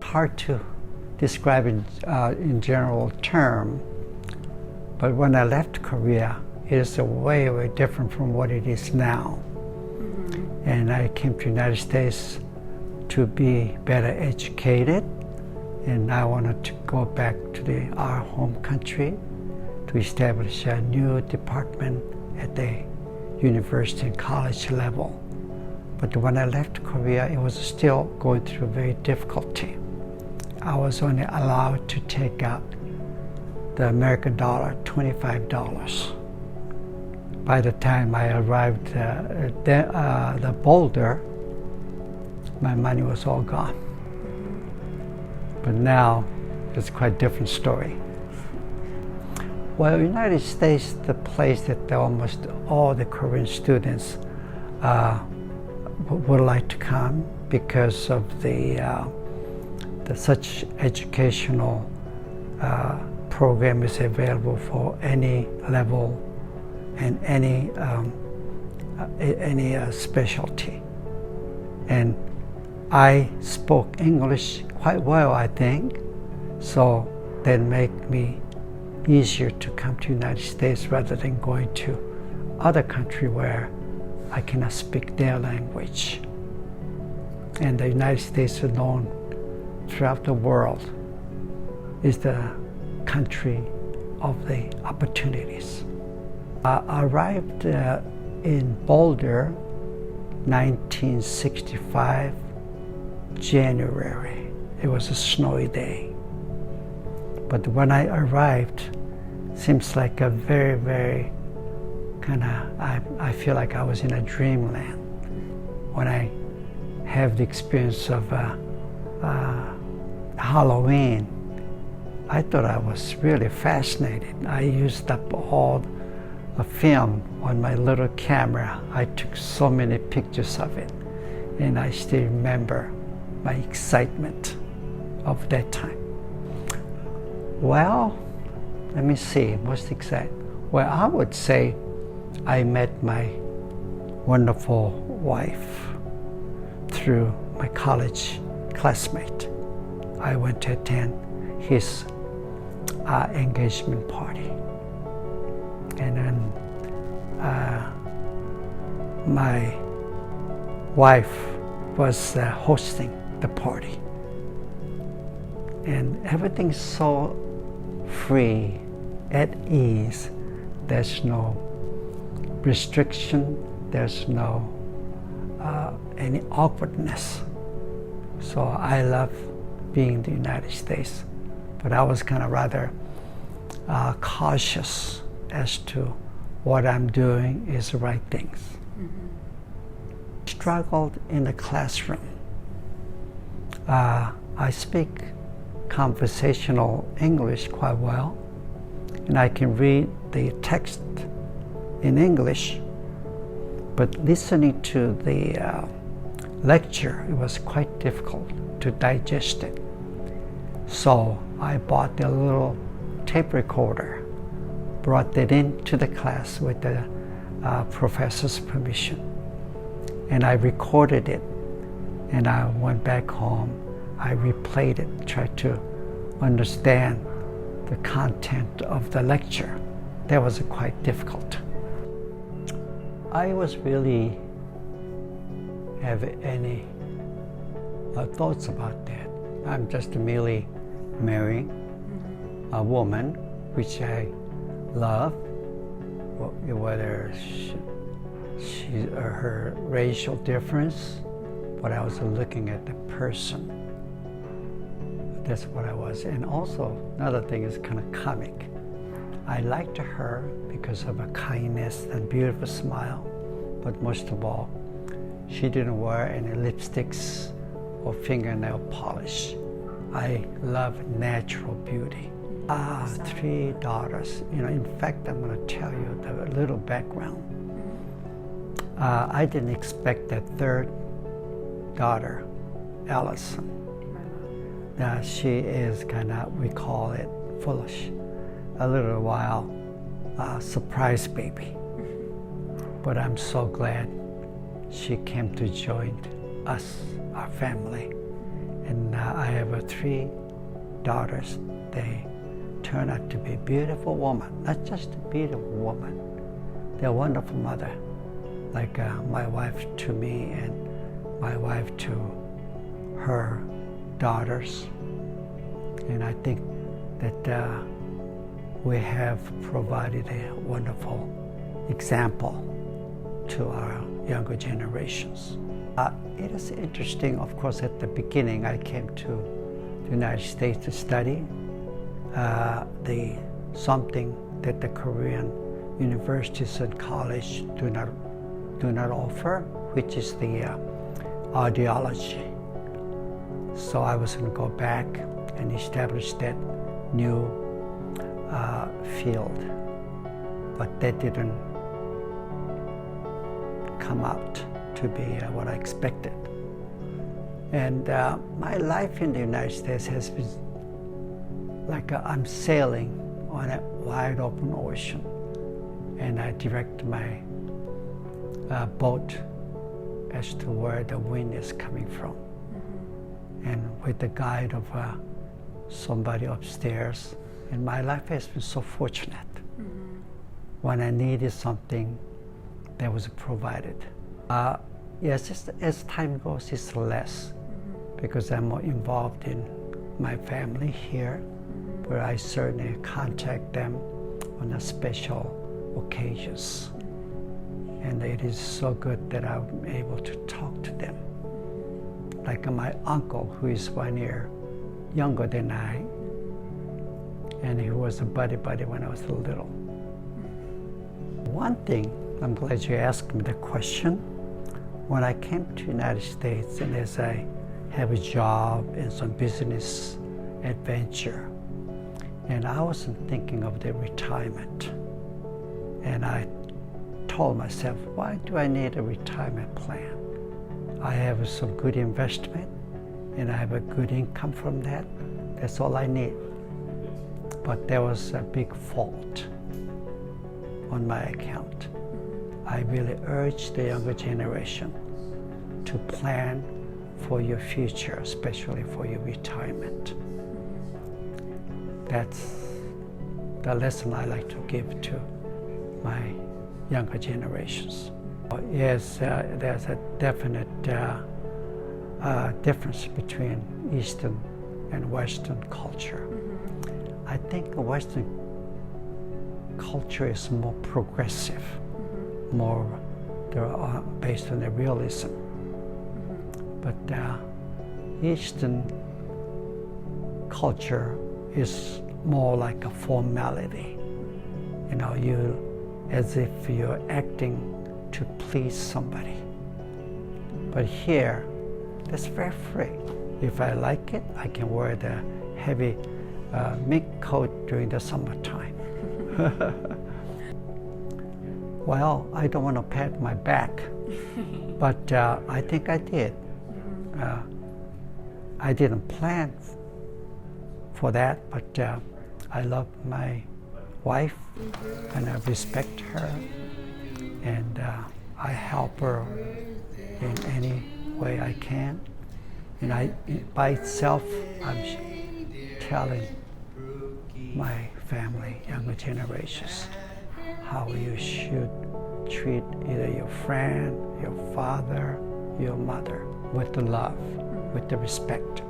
Hard to describe it in general term, but when I left Korea, it is way, way different from what it is now. Mm-hmm. And I came to the United States to be better educated, and I wanted to go back to our home country to establish a new department at the university and college level. But when I left Korea, it was still going through very difficulty. I was only allowed to take out the American dollar, $25. By the time I arrived at the Boulder, my money was all gone. But now, it's quite a different story. Well, United States, the place that almost all the Korean students would like to come because of the such educational program is available for any level and any specialty. And I spoke English quite well, I think, so that made me easier to come to the United States rather than going to other country where I cannot speak their language. And the United States is known throughout the world is the country of the opportunities. I arrived in Boulder 1965 January. It was a snowy day. But when I arrived, seems like a very, very I feel like I was in a dreamland when I have the experience of Halloween. I thought I was really fascinated. I used up all the film on my little camera. I took so many pictures of it, and I still remember my excitement of that time. Well, let me see, what's exciting? Well, I would say I met my wonderful wife through my college classmate. I went to attend his engagement party. And then my wife was hosting the party. And everything's so free, at ease. There's no restriction, there's no any awkwardness. So I love being in the United States, but I was kind of rather cautious as to what I'm doing is the right things. Mm-hmm. Struggled in the classroom. I speak conversational English quite well, and I can read the text in English, but listening to the lecture, it was quite difficult to digest it. So I bought a little tape recorder, brought it into the class with the professor's permission, and I recorded it. And I went back home, I replayed it, tried to understand the content of the lecture. That was quite difficult. I was really have any thoughts about that. I'm just merely marrying a woman which I love, whether she or her racial difference, but I was looking at the person. That's what I was. And also, another thing is kind of comic. I liked her because of her kindness and beautiful smile, but most of all, she didn't wear any lipsticks or fingernail polish. I love natural beauty. 3 daughters. In fact, I'm going to tell you the little background. I didn't expect that third daughter, Allison. She is we call it foolish, a little while surprise baby. But I'm so glad she came to join us, our family. And I have 3 daughters. They turn out to be beautiful women, not just a beautiful woman. They're a wonderful mother, like my wife to me and my wife to her daughters. And I think that we have provided a wonderful example to our younger generations. It is interesting, of course, at the beginning I came to the United States to study something that the Korean universities and college do not offer, which is the audiology. So I was going to go back and establish that new field, but that didn't come out to be what I expected. And my life in the United States has been like I'm sailing on a wide open ocean, and I direct my boat as to where the wind is coming from. And with the guide of somebody upstairs, and my life has been so fortunate. When I needed something, that was provided. Yes, just as time goes, it's less because I'm more involved in my family here, where I certainly contact them on a special occasions. And it is so good that I'm able to talk to them. Like my uncle, who is 1 year younger than I, and he was a buddy when I was little. One thing, I'm glad you asked me the question. When I came to the United States, and as I have a job and some business adventure, and I wasn't thinking of the retirement. And I told myself, why do I need a retirement plan? I have some good investment, and I have a good income from that. That's all I need. But there was a big fault on my account. I really urge the younger generation to plan for your future, especially for your retirement. That's the lesson I like to give to my younger generations. Yes, there's a definite difference between Eastern and Western culture. I think Western culture is more progressive, more based on the realism. But Eastern culture is more like a formality. You know, as if you're acting to please somebody. But here, that's very free. If I like it, I can wear the heavy mink coat during the summertime. Well, I don't want to pat my back, but I think I did. I didn't plan for that, but I love my wife and I respect her, and I help her in any way I can. And by itself, I'm telling my family, younger generations, how you should treat either your friend, your father, your mother, with the love, with the respect.